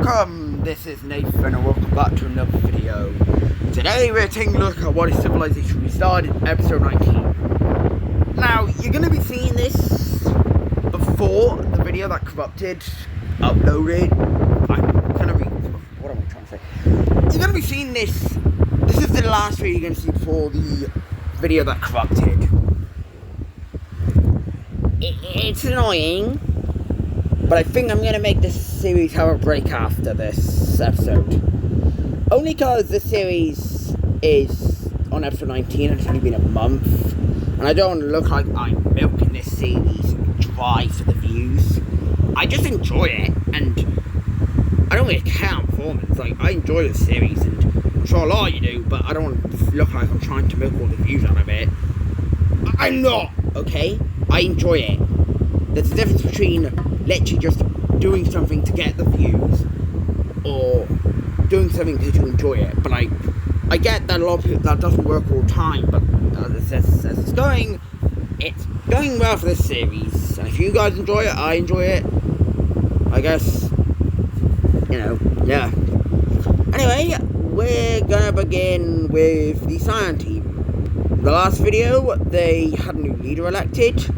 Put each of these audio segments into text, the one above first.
welcome, this is Nathan and welcome back to another video. Today we're taking a look at what is Civilization Restarted, episode 19. Now, you're going to be seeing this before the video that Corrupted uploaded. What am I trying to say? You're going to be seeing this is the last video you're going to see before the video that Corrupted. It's annoying, but I think I'm going to make this series have a break after this episode. Only because this series is on episode 19 and it's only been a month. And I don't want to look like I'm milking this series dry for the views. I just enjoy it, and I don't really care on performance. Like, I enjoy the series, and I'm sure a lot of you do, but I don't want to look like I'm trying to milk all the views out of it. I'm not, okay? I enjoy it. There's a difference between literally just doing something to get the views or doing something because you enjoy it. But I get that a lot of people, that doesn't work all the time, but as it's going well for this series. And if you guys enjoy it, I enjoy it. I guess, yeah. Anyway, we're gonna begin with the Cyan team. The last video, they had a new leader elected,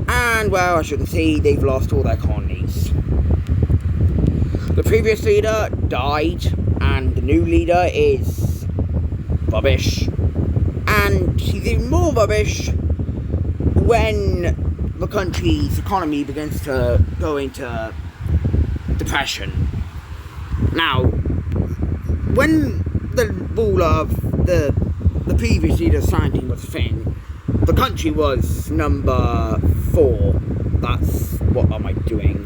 and well, as you can see, they've lost all their colonies. The previous leader died, and the new leader is rubbish. And he's even more rubbish when the country's economy begins to go into depression. Now, when the ruler of the previous leader's Cyan team was a thing, the country was number 4. What am I doing?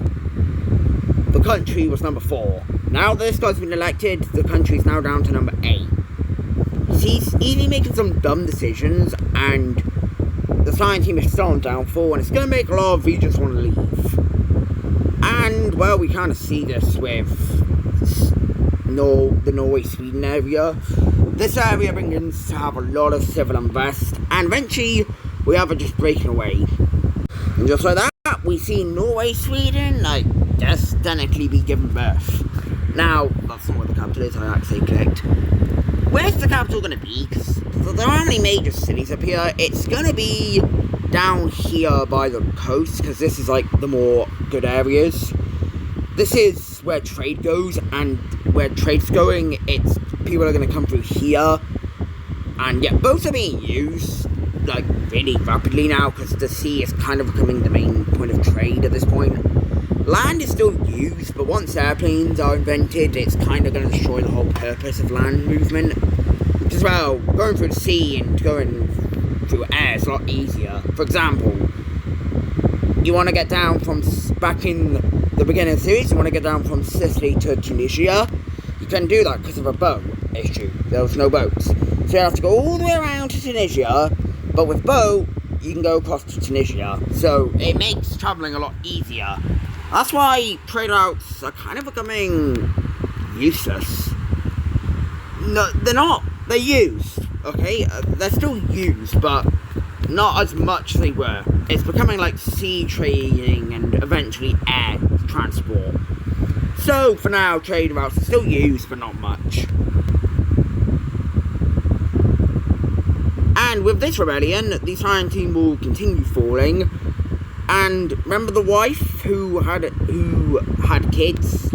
The country was number 4. Now this guy's been elected, the country's now down to number 8. He's easily making some dumb decisions, and the Cyan team is still on downfall, and it's going to make a lot of regions want to leave. And, well, we kind of see this with the Norway-Sweden area. This area begins to have a lot of civil unrest, and eventually we have it just breaking away. And just like that, we see Norway-Sweden, destinedly be given birth. Now, that's not where the capital is, I actually clicked. Where's the capital going to be? Because there aren't any major cities up here. It's going to be down here by the coast, because this is the more good areas. This is where trade goes, and where trade's going, people are going to come through here. And yeah, boats are being used really rapidly now, because the sea is kind of becoming the main point of trade at this point. Land is still used, but once airplanes are invented, it's kind of going to destroy the whole purpose of land movement. As well, going through the sea and going through air is a lot easier. For example, you want to get down from, back in the beginning of the series, you want to get down from Sicily to Tunisia. You couldn't do that because of a boat issue. There was no boats. So you have to go all the way around to Tunisia, but with boat, you can go across to Tunisia. So it makes travelling a lot easier. That's why trade routes are kind of becoming useless. No, they're not. They're used, okay? They're still used, but not as much as they were. It's becoming like sea trading and eventually air transport. So, for now, trade routes are still used, but not much. And with this rebellion, the Cyan team will continue falling. And remember the wife who had kids?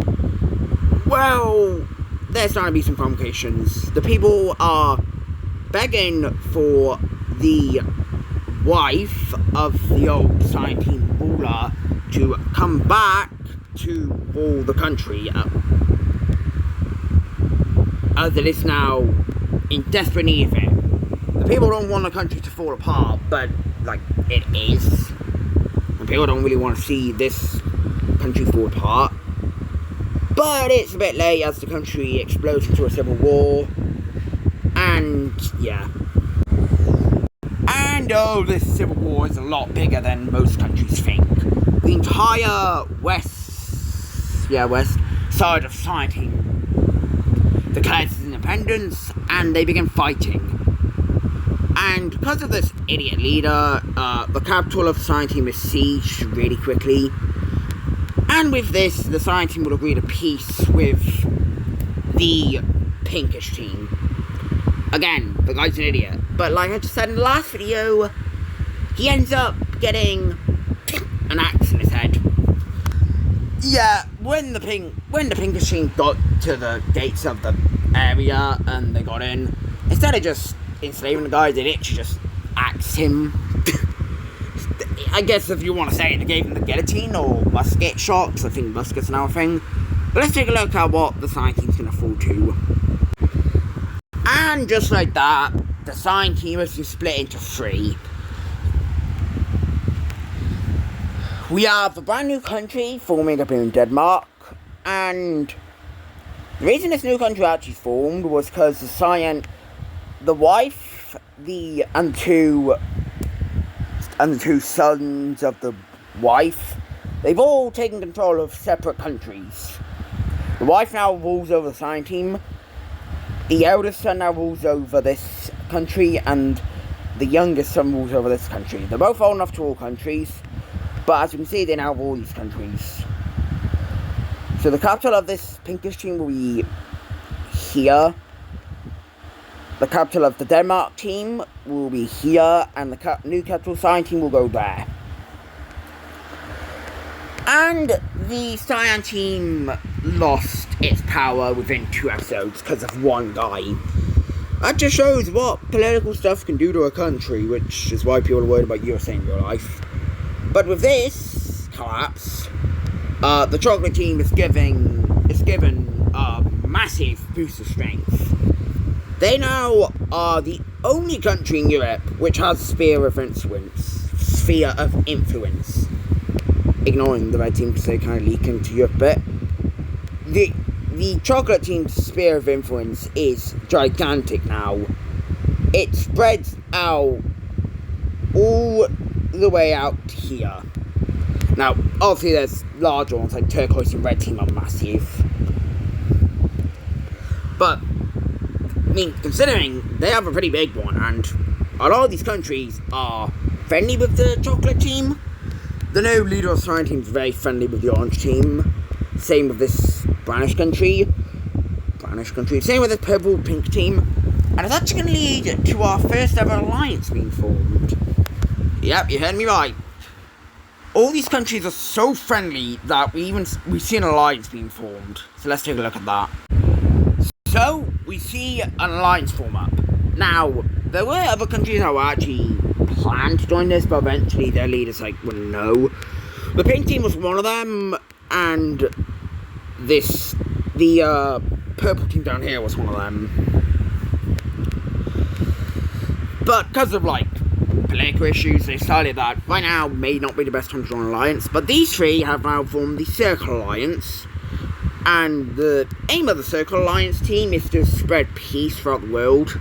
Well, there's starting to be some complications. The people are begging for the wife of the old Cyan team ruler to come back to rule the country, as it is now in desperate need of it. The people don't want the country to fall apart, but it is. And people don't really want to see this country fall apart. But it's a bit late as the country explodes into a civil war. And, yeah. And, this civil war is a lot bigger than most countries think. The entire west side of society declares its independence, and they begin fighting. And because of this idiot leader, the capital of the Cyan team is sieged really quickly. And with this, the Cyan team will agree to peace with the pinkish team. Again, the guy's an idiot. But like I just said in the last video, he ends up getting an axe in his head. Yeah, when the pinkish team got to the gates of the area and they got in, instead of just enslaving the guy, they literally just axed him. I guess if you want to say it, they gave him the guillotine or musket shots. I think musket's now a thing. But let's take a look at what the Cyan team's going to fall to. And just like that, the Cyan team has been split into 3. We have a brand new country forming up in Denmark, and the reason this new country actually formed was because the wife, and the two sons of the wife, they've all taken control of separate countries. The wife now rules over the Cyan team. The eldest son now rules over this country, and the youngest son rules over this country. They're both old enough to rule countries, but as you can see, they now rule these countries. So the capital of this pinkish team will be here. The capital of the Denmark team will be here, and the new capital Cyan team will go there. And the Cyan team lost its power within 2 episodes because of one guy. That just shows what political stuff can do to a country, which is why people are worried about USA in real life. But with this collapse, the chocolate team is given a massive boost of strength. They now are the only country in Europe which has sphere of influence. Ignoring the red team because they kind of leak into Europe a bit. The chocolate team's sphere of influence is gigantic now. It spreads out all the way out here. Now, obviously there's larger ones like turquoise and red team are massive. But, I mean, considering they have a pretty big one, and a lot of these countries are friendly with the chocolate team. The new leader of the Cyan team is very friendly with the orange team. Same with this brownish country. Same with the purple pink team. And it's actually going to lead to our first ever alliance being formed. Yep, you heard me right. All these countries are so friendly that we've seen an alliance being formed. So let's take a look at that. So, we see an alliance form up. Now, there were other countries that were actually planned to join this, but eventually their leaders wouldn't know. The pink team was one of them, and the purple team down here was one of them. But because of political issues, they decided that right now may not be the best time to join an alliance. But these 3 have now formed the Circle Alliance, and the aim of the Circle Alliance team is to spread peace throughout the world.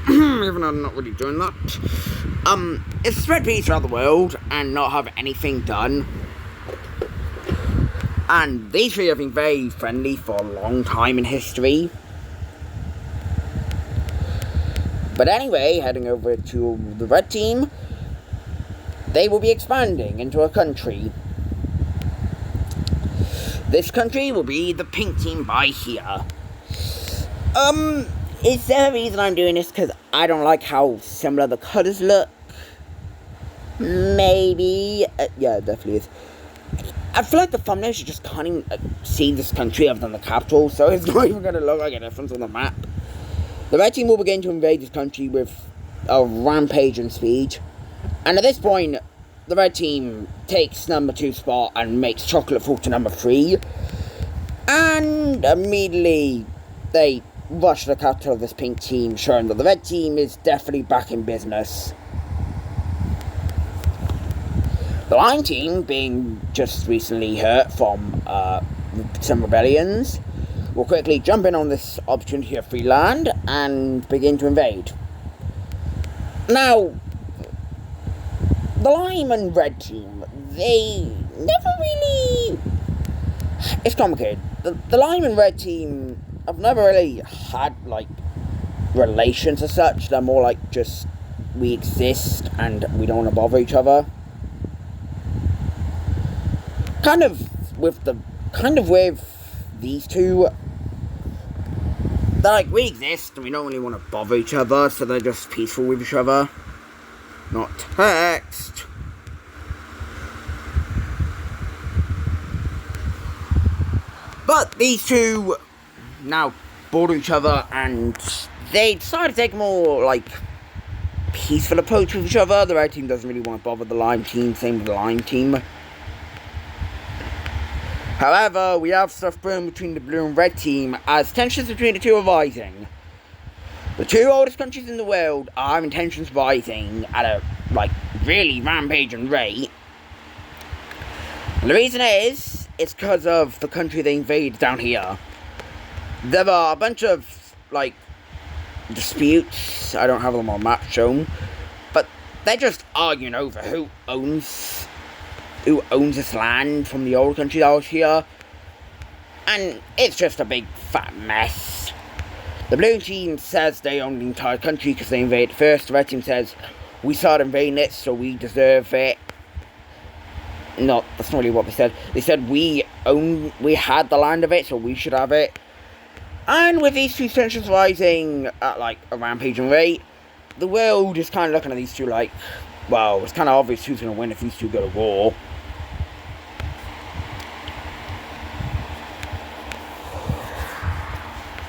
Even though I'm not really doing that. It's spread peace throughout the world and not have anything done. And these 3 have been very friendly for a long time in history. But anyway, heading over to the red team, they will be expanding into a country. This country will be the pink team by here. Is there a reason I'm doing this? Because I don't like how similar the colours look? Maybe. Yeah, it definitely is. I feel like the thumbnail should just can't even see this country other than the capital, so it's not even going to look like a difference on the map. The red team will begin to invade this country with a rampage and speed. And at this point, the red team takes number 2 spot and makes chocolate fall to number 3. And immediately, they rush to the capital of this pink team, showing that the red team is definitely back in business. The lime team, being just recently hurt from some rebellions, will quickly jump in on this opportunity of free land and begin to invade. Now, the lime and red team, they never really... It's complicated. The lime and red team have never really had, relations as such. They're more just, we exist and we don't want to bother each other. kind of with these two, they're like, we exist and we don't really want to bother each other, so they're just peaceful with each other. Not text. But these two now border each other, and they decide to take a more, like, peaceful approach with each other. The red team doesn't really want to bother the lime team, same with the lime team. However, we have stuff brewing between the blue and red team as tensions between the two are rising. The two oldest countries in the world are having tensions rising at a, like, really rampaging rate. And the reason is, it's because of the country they invaded down here. There are a bunch of, like, disputes. I don't have them on map shown, but they're just arguing over who owns this land from the old country that was here, and it's just a big fat mess. The blue team says they own the entire country because they invaded first. The red team says we started invading it, so we deserve it. No, that's not really what they said. They said we had the land of it, so we should have it. And with these two tensions rising at, like, a rampaging rate, the world is kind of looking at these two like, well, it's kind of obvious who's going to win if these two go to war.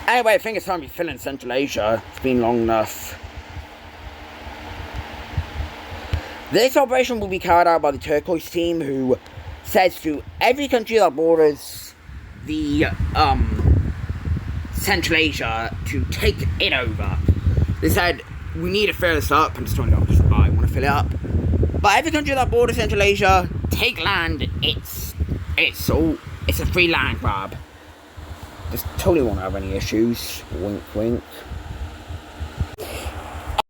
Anyway, I think it's time to be filling Central Asia. It's been long enough. This operation will be carried out by the Turquoise team, who says to every country that borders the Central Asia to take it over. They said, we need to fill this up, and it's $20 to buy, I want to fill it up. But every country that borders Central Asia, take land, it's a free land grab. Just totally won't have any issues. Wink, wink.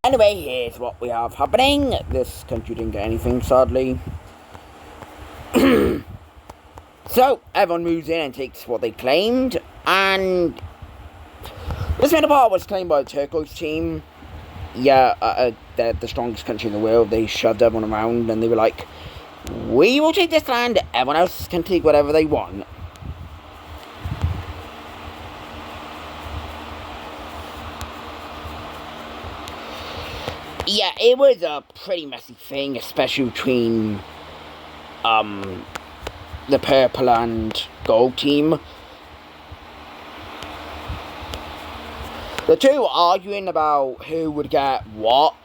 Anyway, here's what we have happening. This country didn't get anything, sadly. So, everyone moves in and takes what they claimed, and this middle part was claimed by the Turquoise team. Yeah, they're the strongest country in the world. They shoved everyone around, and they were like, we will take this land, everyone else can take whatever they want. Yeah, it was a pretty messy thing, especially between the purple and gold team. The two arguing about who would get what,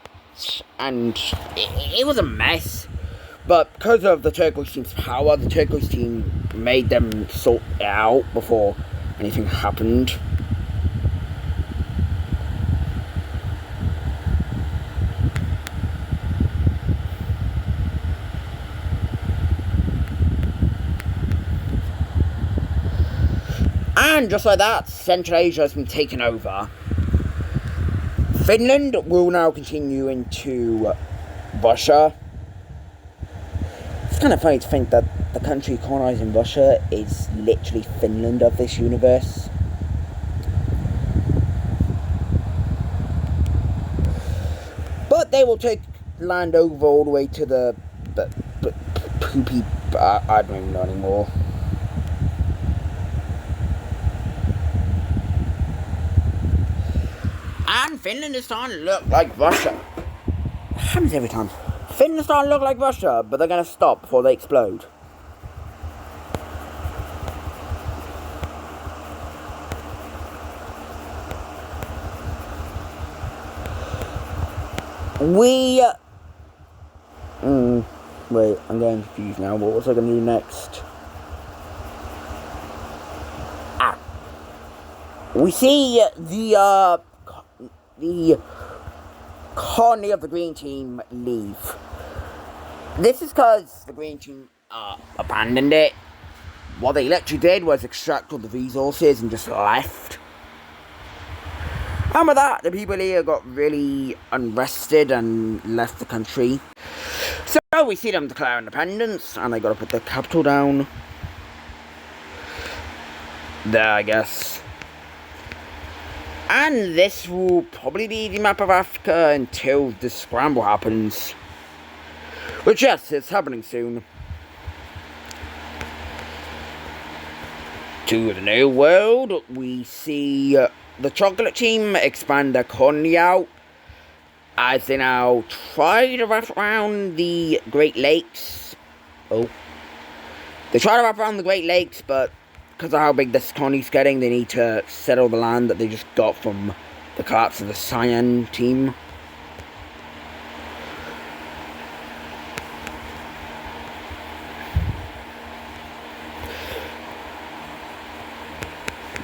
and it was a mess. But because of the Turquoise team's power, the Turquoise team made them sort it out before anything happened. And just like that, Central Asia has been taken over. Finland will now continue into Russia. It's kind of funny to think that the country colonising Russia is literally Finland of this universe. But they will take land over all the way to the poopy, I don't even know anymore. And Finland is starting to look like Russia. It happens every time. Finland is starting to look like Russia, but they're going to stop before they explode. Wait, I'm getting confused now. What was I going to do next? We see the colony of the green team leave. This is because the green team abandoned it. What they literally did was extract all the resources and just left. And with that, the people here got really unrested and left the country. So we see them declare independence, and they got to put their capital down. There, I guess. And this will probably be the map of Africa until the scramble happens. Which, yes, it's happening soon. To the New World, we see the chocolate team expand their colony out as they now try to wrap around the Great Lakes. Oh. They try to wrap around the Great Lakes, but because of how big this colony's getting, they need to settle the land that they just got from the collapse of the Cyan team.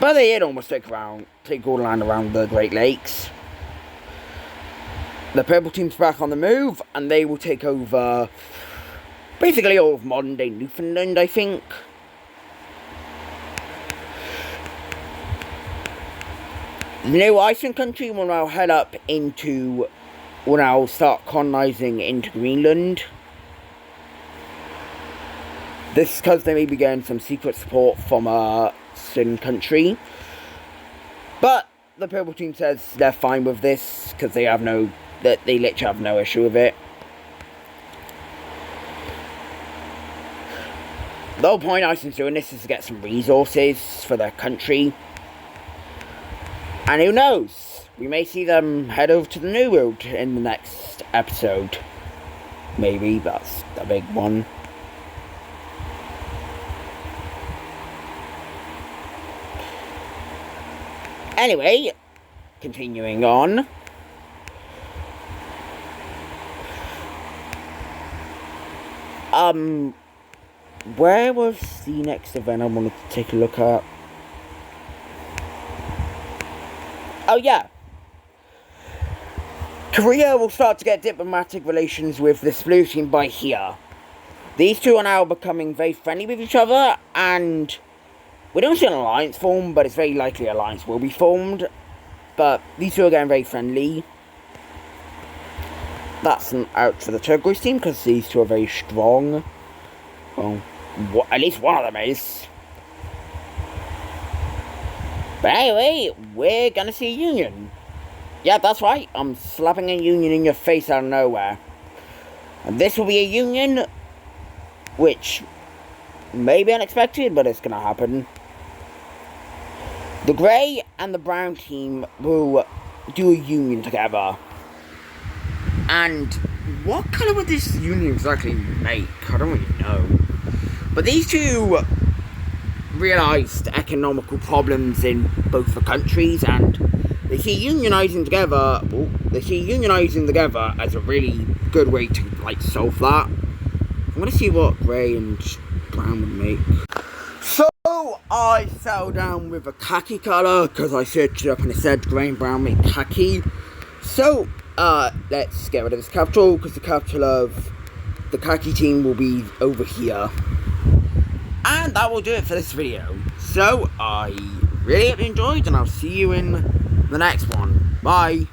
But they did almost take all the land around the Great Lakes. The purple team's back on the move, and they will take over basically all of modern day Newfoundland, I think. The new Iceland country will now start colonizing into Greenland. This is because they may be getting some secret support from certain country, but the purple team says they're fine with this because they literally have no issue with it. The whole point of Iceland's doing this is to get some resources for their country, and who knows, we may see them head over to the New World in the next episode. Maybe that's a big one. Anyway, continuing on. Where was the next event I wanted to take a look at? Oh yeah. Korea will start to get diplomatic relations with this blue team by here. These two are now becoming very friendly with each other, and we don't see an alliance form, but it's very likely an alliance will be formed. But these two are getting very friendly. That's out for the turquoise team, because these two are very strong. Well, at least one of them is. But anyway, we're gonna see a union. Yeah, that's right, I'm slapping a union in your face out of nowhere. And this will be a union, which may be unexpected, but it's gonna happen. The grey and the brown team will do a union together. And what colour would this union exactly make? I don't really know. But these two realised economical problems in both the countries, and they see unionising together. As a really good way to solve that. I'm gonna see what grey and brown would make. So I fell down with a khaki colour because I searched it up and it said grey and brown make khaki. So let's get rid of this capital, because the capital of the khaki team will be over here. And that will do it for this video. So I really hope you enjoyed, and I'll see you in the next one. Bye.